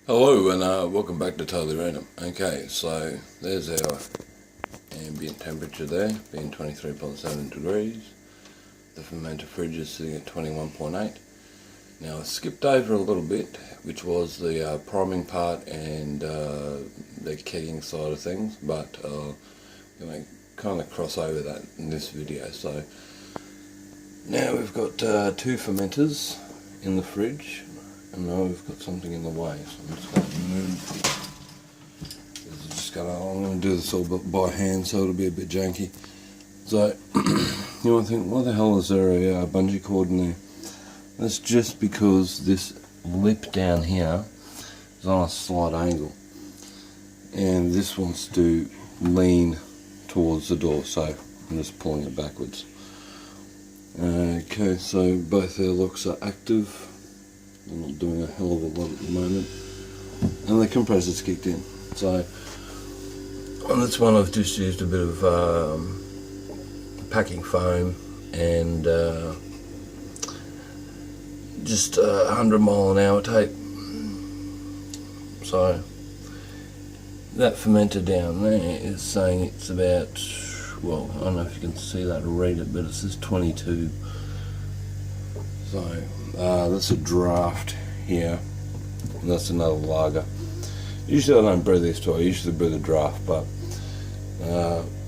Hello and welcome back to Totally Random. Okay, so there's our ambient temperature there, being 23.7 degrees. The fermenter fridge is sitting at 21.8. Now I skipped over a little bit, which was the priming part and the kegging side of things, but I'm going to kind of cross over that in this video. So now we've got two fermenters in the fridge. And now we've got something in the way, so I'm just going to move. I'm going to do this all by hand, so it'll be a bit janky. So you might think, why the hell is there a bungee cord in there? That's just because this lip down here is on a slight angle, and this wants to lean towards the door, so I'm just pulling it backwards. Okay, so both our locks are active. I'm not doing a hell of a lot at the moment, and the compressor's kicked in. So on this one I've just used a bit of packing foam and just 100 mile an hour tape. So that fermenter down there is saying it's about, well, I don't know if you can see that or read it, but it says 22. So that's a draft here, and that's another lager. Usually I don't brew these two, I usually brew the draft, but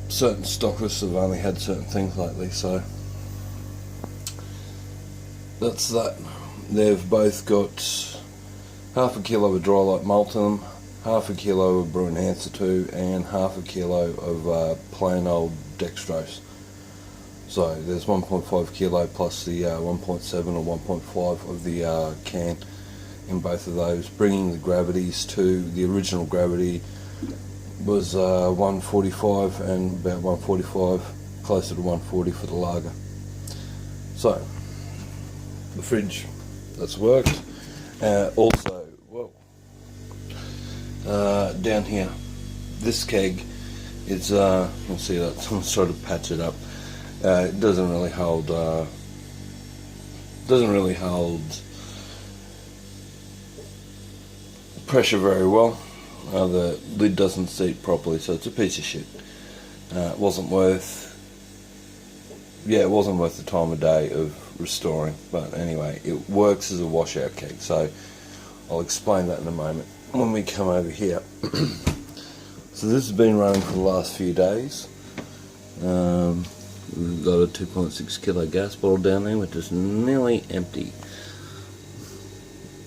certain stockists have only had certain things lately, so that's that. They've both got half a kilo of dry light malt in them, half a kilo of brew enhancer 2, and half a kilo of plain old dextrose. So there's 1.5 kilo plus the 1.7 or 1.5 of the can in both of those, bringing the gravities to the original gravity was 145 and about 145, closer to 140 for the lager. So the fridge, that's worked. Also, whoa, down here, this keg, it's you can see that someone's trying to patch it up. It doesn't really hold pressure very well. The lid doesn't seat properly, so it's a piece of shit. It wasn't worth the time of day of restoring, but anyway, it works as a washout keg, so I'll explain that in a moment when we come over here. So this has been running for the last few days. We've got a 2.6 kilo gas bottle down there, which is nearly empty,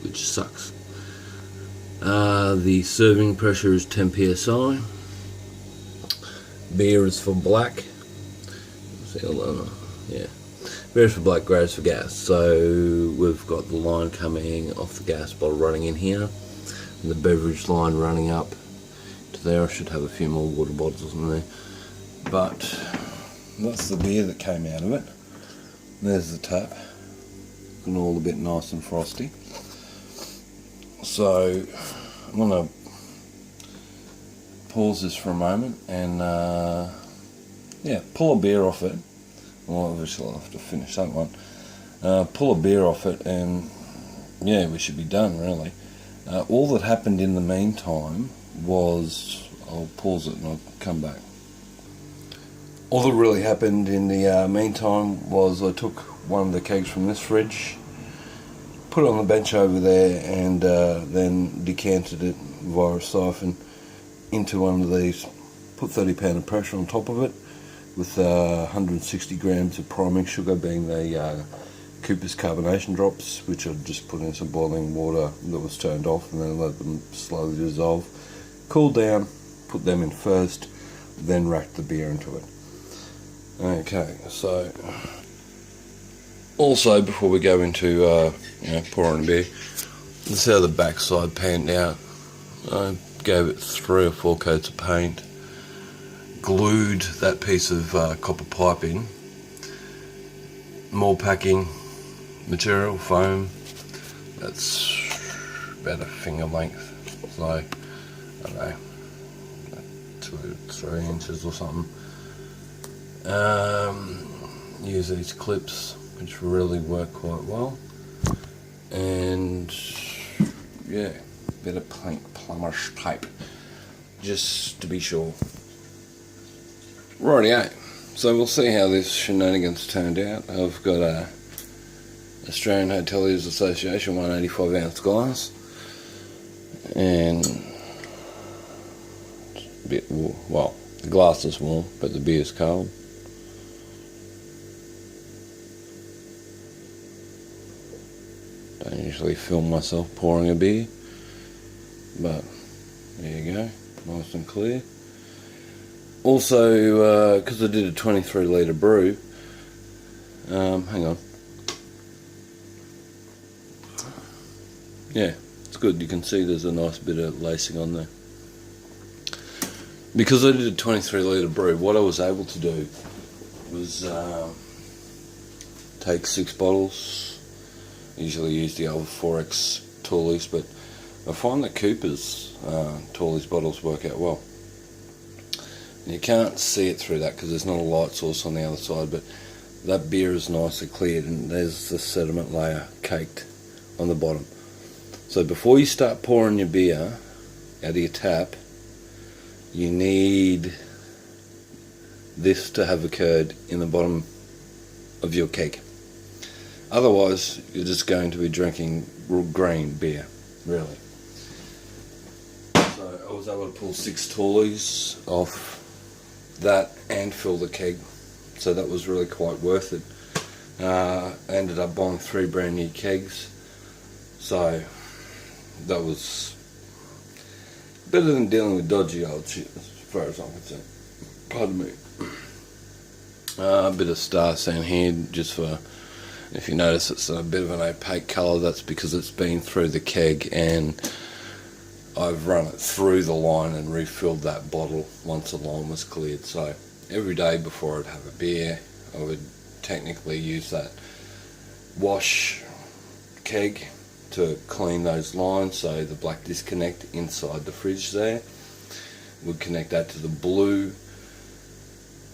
which sucks. The serving pressure is 10 psi. Beer is for black. See, yeah, beer is for black, grey is for gas. So we've got the line coming off the gas bottle running in here, and the beverage line running up to there. I should have a few more water bottles in there, but that's the beer that came out of it. There's the tap, looking all a bit nice and frosty. So I'm going to pause this for a moment and pull a beer off it. Well, obviously I'll have to finish that one. Pull a beer off it, and yeah, we should be done really. All that happened in the meantime was, I'll pause it and I'll come back. All that really happened in the meantime was I took one of the kegs from this fridge, put it on the bench over there, and then decanted it via a siphon into one of these, put 30 pound of pressure on top of it with 160 grams of priming sugar, being the Cooper's carbonation drops, which I just put in some boiling water that was turned off, and then let them slowly dissolve, cool down, put them in first, then racked the beer into it. Okay, so also before we go into pouring beer, this is how the backside panned out. I gave it 3 or 4 coats of paint, glued that piece of copper pipe in, more packing material, foam, that's about a finger length, so I don't know, 2-3 inches or something. Use these clips, which really work quite well, and yeah, bit of pink plumber's tape, just to be sure. Rightio, so we'll see how this shenanigans turned out. I've got a Australian Hoteliers Association 185 ounce glass, and it's a bit, well, the glass is warm, but the beer's cold. Don't usually film myself pouring a beer, but there you go, nice and clear. Also, because I did a 23 litre brew, hang on. Yeah, it's good. You can see there's a nice bit of lacing on there. Because I did a 23 litre brew, what I was able to do was take 6 bottles. Usually use the old 4X Toolies, but I find that Cooper's Toolies bottles work out well. And you can't see it through that because there's not a light source on the other side, but that beer is nicely cleared and there's the sediment layer caked on the bottom. So before you start pouring your beer out of your tap, you need this to have occurred in the bottom of your keg. Otherwise, you're just going to be drinking green beer, really. So I was able to pull 6 Toolies off that and fill the keg, so that was really quite worth it. I ended up buying 3 brand new kegs, so that was better than dealing with dodgy old shit, as far as I'm concerned. Pardon me. A bit of star sand here, just for, if you notice it's a bit of an opaque colour, that's because it's been through the keg and I've run it through the line and refilled that bottle once the line was cleared. So every day before I'd have a beer, I would technically use that wash keg to clean those lines, so the black disconnect inside the fridge there would connect that to the blue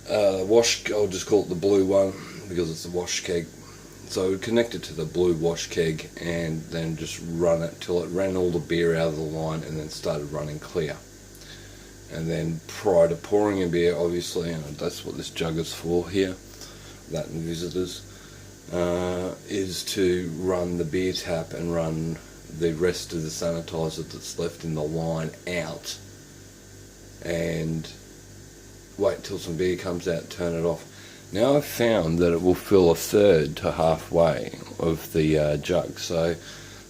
wash, I'll just call it the blue one because it's a wash keg. So I would connect it to the blue wash keg and then just run it till it ran all the beer out of the line and then started running clear. And then prior to pouring a beer, obviously, and that's what this jug is for here, that and visitors, is to run the beer tap and run the rest of the sanitizer that's left in the line out and wait till some beer comes out, turn it off. Now I've found that it will fill a third to halfway of the jug, so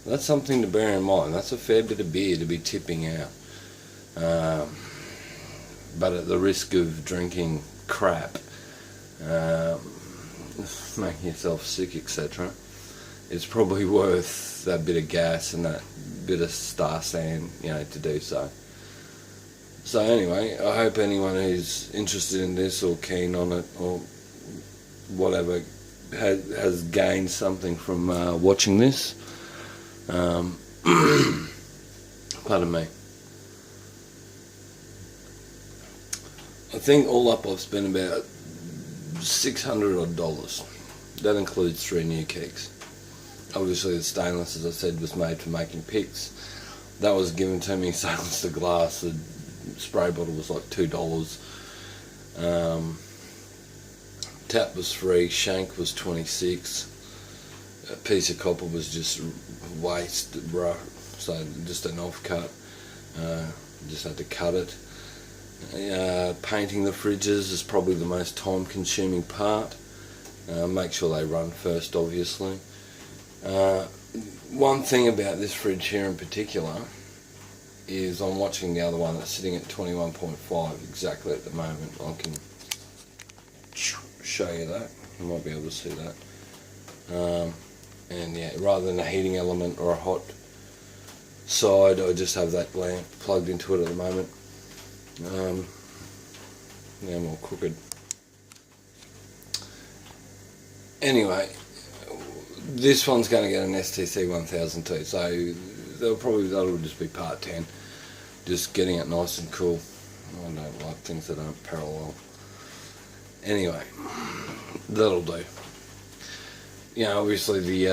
that's something to bear in mind. That's a fair bit of beer to be tipping out, but at the risk of drinking crap, making yourself sick, etc., it's probably worth that bit of gas and that bit of star sand, to do so. So anyway, I hope anyone who's interested in this or keen on it or whatever has gained something from watching this. Pardon me. I think all up I've spent about $600 odd. That includes 3 new kegs. Obviously the stainless, as I said, was made for making picks. That was given to me stainless to glass. The spray bottle was like $2. Tap was free, shank was $26. A piece of copper was just waste, bro. So just an offcut. Just had to cut it. Painting the fridges is probably the most time consuming part. Make sure they run first, obviously. One thing about this fridge here in particular is I'm watching the other one that's sitting at 21.5 exactly at the moment. I can show you that. You might be able to see that. And yeah, rather than a heating element or a hot side, I just have that lamp plugged into it at the moment. Yeah, I'm all crooked. Anyway, this one's going to get an STC 1002, so that'll just be part 10. Just getting it nice and cool. I don't like things that aren't parallel. Anyway, that'll do. Obviously the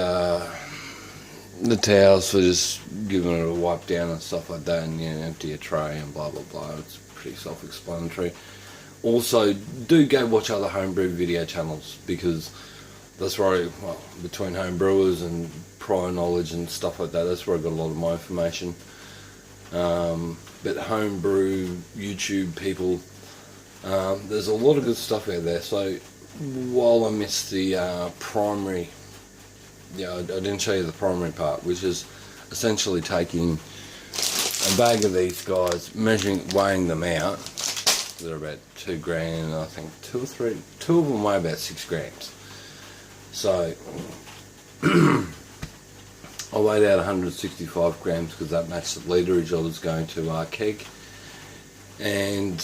the towels for just giving it a wipe down and stuff like that, and empty your tray and blah blah blah. It's pretty self-explanatory. Also, do go watch other homebrew video channels, because that's where between home brewers and prior knowledge and stuff like that, that's where I got a lot of my information. But homebrew YouTube people, there's a lot of good stuff out there. So while I missed the primary, I didn't show you the primary part, which is essentially taking a bag of these guys, weighing them out. They're about 2 grams, I think 2 or 3. 2 of them weigh about 6 grams. So I weighed out 165 grams because that matched the literage I was going to keg, and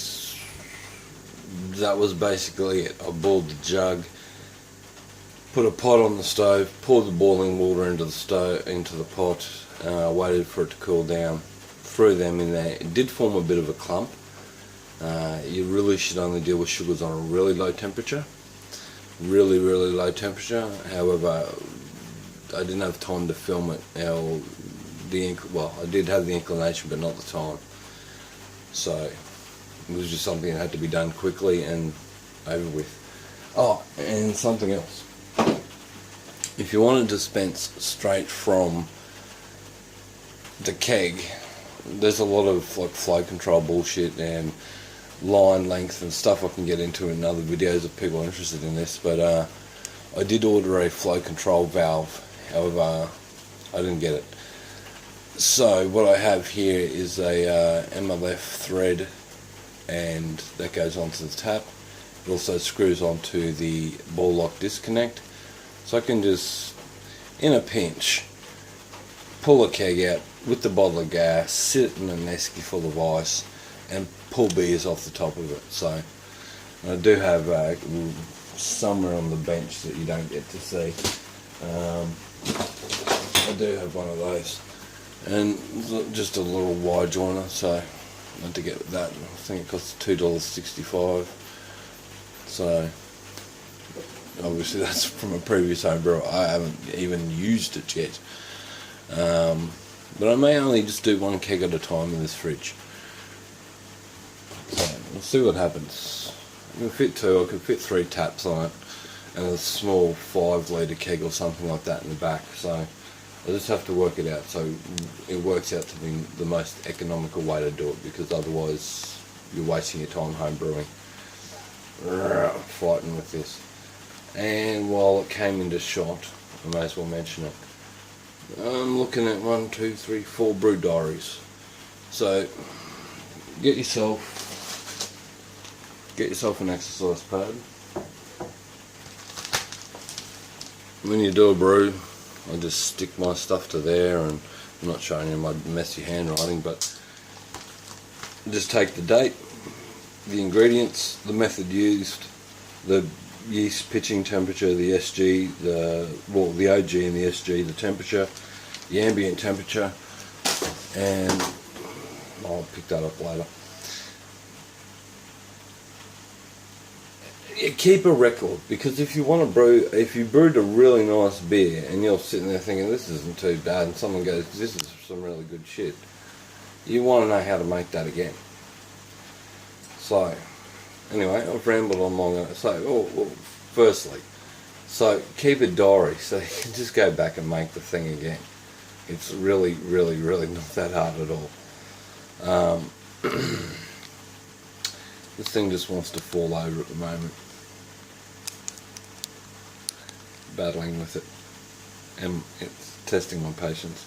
that was basically it. I boiled the jug, put a pot on the stove, poured the boiling water into the pot, waited for it to cool down, threw them in there. It did form a bit of a clump. You really should only deal with sugars on a really low temperature. Really low temperature. However, I didn't have time to film it. I did have the inclination, but not the time. So it was just something that had to be done quickly and over with. Oh, and something else. If you want to dispense straight from the keg, there's a lot of flow control bullshit and line length and stuff I can get into in other videos if people are interested in this, but I did order a flow control valve. However, I didn't get it. So what I have here is a MLF thread, and that goes onto the tap. It also screws onto the ball lock disconnect, so I can just, in a pinch, pull a keg out with the bottle of gas, sit it in an esky full of ice, and pull beers off the top of it. So I do have somewhere on the bench that you don't get to see. I do have one of those, and just a little wide joiner, so I had to get that. I think it costs $2.65. So obviously that's from a previous home brewer. I haven't even used it yet, but I may only just do one keg at a time in this fridge. So we'll see what happens. I can fit 2, I could fit 3 taps on it, and a small 5 litre keg or something like that in the back. So I just have to work it out so it works out to be the most economical way to do it, because otherwise you're wasting your time home brewing, fighting with this. And while it came into shot, I may as well mention it. I'm looking at 1, 2, 3, 4 brew diaries. So get yourself an exercise pad. When you do a brew, I just stick my stuff to there, and I'm not showing you my messy handwriting, but just take the date, the ingredients, the method used, the yeast pitching temperature, the SG, the OG and the SG, the temperature, the ambient temperature, and I'll pick that up later. Keep a record, because if you want to brew, if you brewed a really nice beer and you're sitting there thinking this isn't too bad, and someone goes, this is some really good shit, you want to know how to make that again. So anyway, I've rambled on long enough. So firstly, so keep a diary so you can just go back and make the thing again. It's really not that hard at all. This thing just wants to fall over at the moment. Battling with it, and it's testing my patience.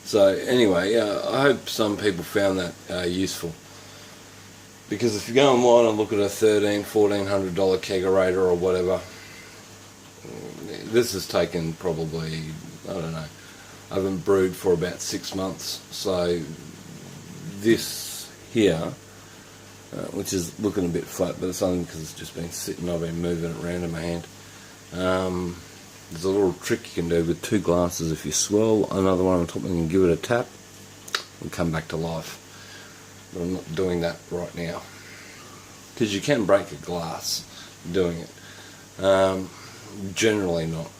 So anyway, I hope some people found that useful, because if you go online and look at a $1,400 kegerator or whatever, this has taken probably, I don't know, I haven't brewed for about 6 months. So this here, which is looking a bit flat, but it's only because it's just been sitting, I've been moving it around in my hand. There's a little trick you can do with 2 glasses. If you swirl another one on top and give it a tap, it'll come back to life. But I'm not doing that right now, because you can break a glass doing it. Generally not.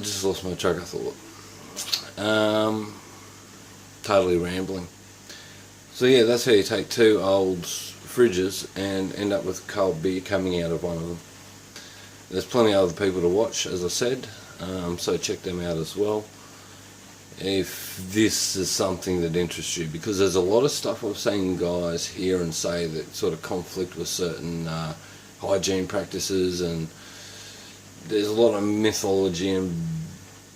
just lost my track of thought. Totally rambling. So yeah, that's how you take two old fridges and end up with cold beer coming out of one of them. There's plenty of other people to watch, as I said, so check them out as well if this is something that interests you, because there's a lot of stuff I've seen guys hear and say that sort of conflict with certain hygiene practices, and there's a lot of mythology and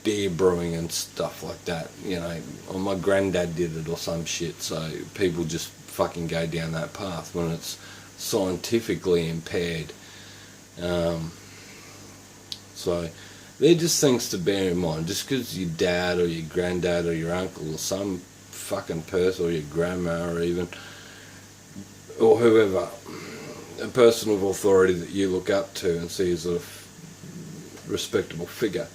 beer brewing and stuff like that, you know. Or my granddad did it or some shit, so people just fucking go down that path when it's scientifically impaired. So they're just things to bear in mind. Just because your dad or your granddad or your uncle or some fucking person, or your grandma, or even, or whoever, a person of authority that you look up to and see as a respectable figure,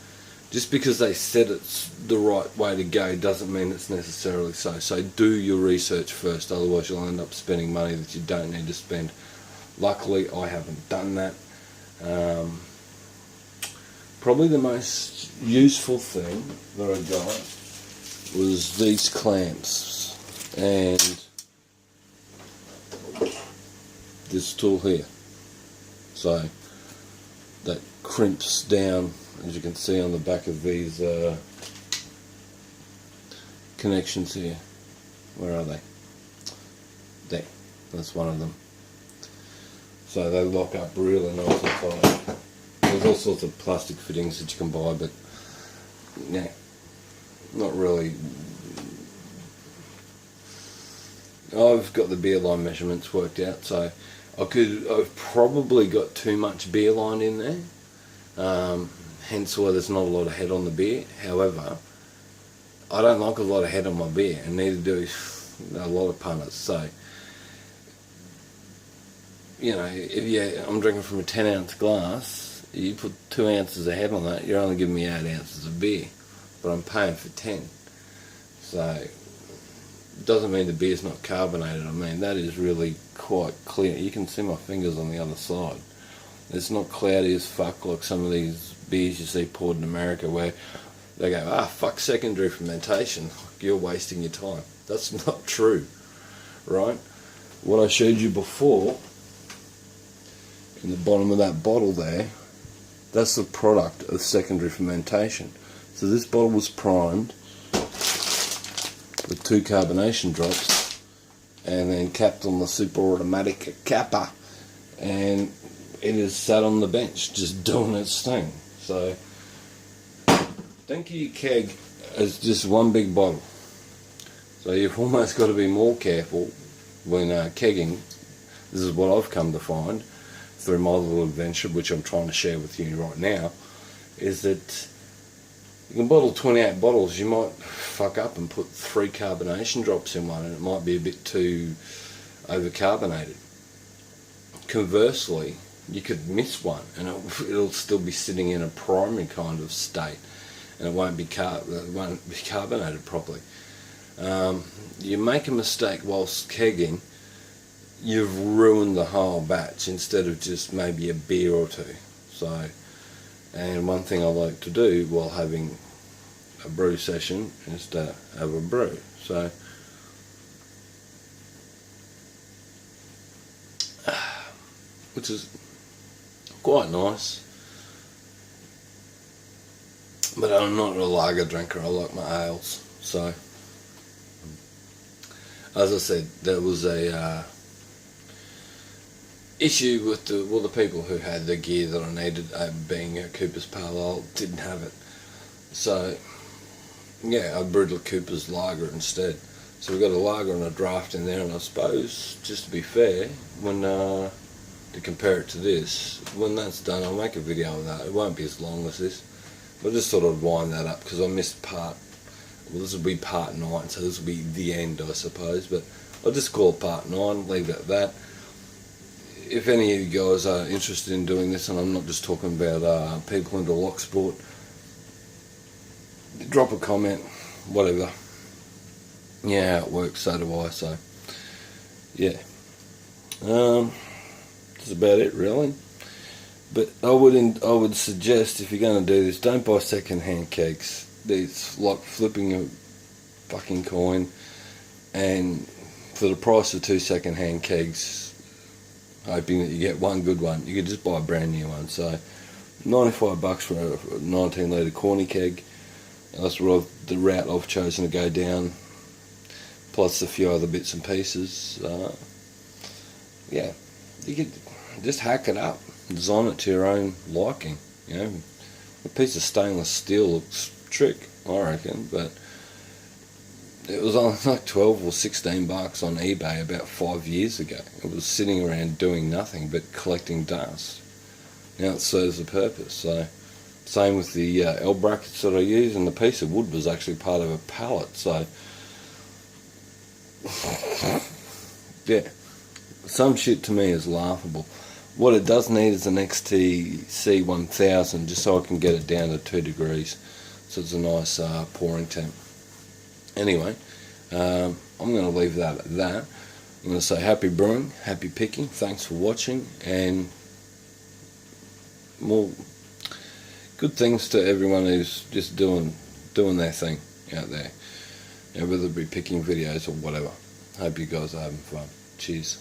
just because they said it's the right way to go doesn't mean it's necessarily so. So do your research first, otherwise you'll end up spending money that you don't need to spend. Luckily I haven't done that. Probably the most useful thing that I got was these clamps and this tool here. So that crimps down, as you can see on the back of these connections here. Where are they? There, that's one of them. So they lock up really nice and tight. There's all sorts of plastic fittings that you can buy, but yeah, not really. I've got the beer line measurements worked out, so I've probably got too much beer line in there, hence why there's not a lot of head on the beer. However, I don't like a lot of head on my beer, and neither do a lot of punters. So, you know, if I'm drinking from a 10-ounce glass, you put 2 ounces of head on that, you're only giving me 8 ounces of beer, but I'm paying for 10. So it doesn't mean the beer's not carbonated. I mean, that is really quite clear. You can see my fingers on the other side. It's not cloudy as fuck like some of these beers you see poured in America, where they go, fuck secondary fermentation, you're wasting your time. That's not true, right? What I showed you before in the bottom of that bottle there, that's the product of secondary fermentation. So this bottle was primed with 2 carbonation drops and then capped on the super automatic capper, and it is sat on the bench just doing its thing. So think of your keg as just one big bottle. So you've almost got to be more careful when kegging. This is what I've come to find through my little adventure, which I'm trying to share with you right now, is that you can bottle 28 bottles, you might fuck up and put 3 carbonation drops in one, and it might be a bit too overcarbonated. Conversely, you could miss one and it'll still be sitting in a primary kind of state, and it won't be carbonated properly. You make a mistake whilst kegging, you've ruined the whole batch instead of just maybe a beer or two. So, and one thing I like to do while having a brew session is to have a brew. So, which is quite nice. But I'm not a lager drinker, I like my ales. So, as I said, there was a issue with the people who had the gear that I needed, being a Cooper's Pale Ale, didn't have it. So, yeah, I brewed a Cooper's Lager instead. So we've got a lager and a draft in there, and I suppose, just to be fair, when to compare it to this, when that's done, I'll make a video of that. It won't be as long as this. But I just thought I'd wind that up, because I missed this will be part 9, so this will be the end, I suppose. But I'll just call it part 9, leave it at that. If any of you guys are interested in doing this, and I'm not just talking about people into lock sport, drop a comment, whatever. Yeah, how it works, so do I. So, yeah. That's about it, really. But I would suggest, if you're going to do this, don't buy second-hand kegs. It's like flipping a fucking coin, and for the price of 2 second-hand kegs, hoping that you get one good one, you could just buy a brand new one. So $95 for a 19 litre corny keg. That's the route I've chosen to go down, plus a few other bits and pieces. Yeah, you could just hack it up, design it to your own liking. You know, a piece of stainless steel looks trick, I reckon, but it was on like 12 or 16 bucks on eBay about 5 years ago. It was sitting around doing nothing but collecting dust. Now it serves a purpose. So same with the L brackets that I use, and the piece of wood was actually part of a pallet. So yeah, some shit to me is laughable. What it does need is an XT C1000, just so I can get it down to 2 degrees, so it's a nice pouring temp. Anyway, I'm going to leave that at that. I'm going to say happy brewing, happy picking, thanks for watching, and more good things to everyone who's just doing their thing out there, you know, whether it be picking videos or whatever. Hope you guys are having fun. Cheers.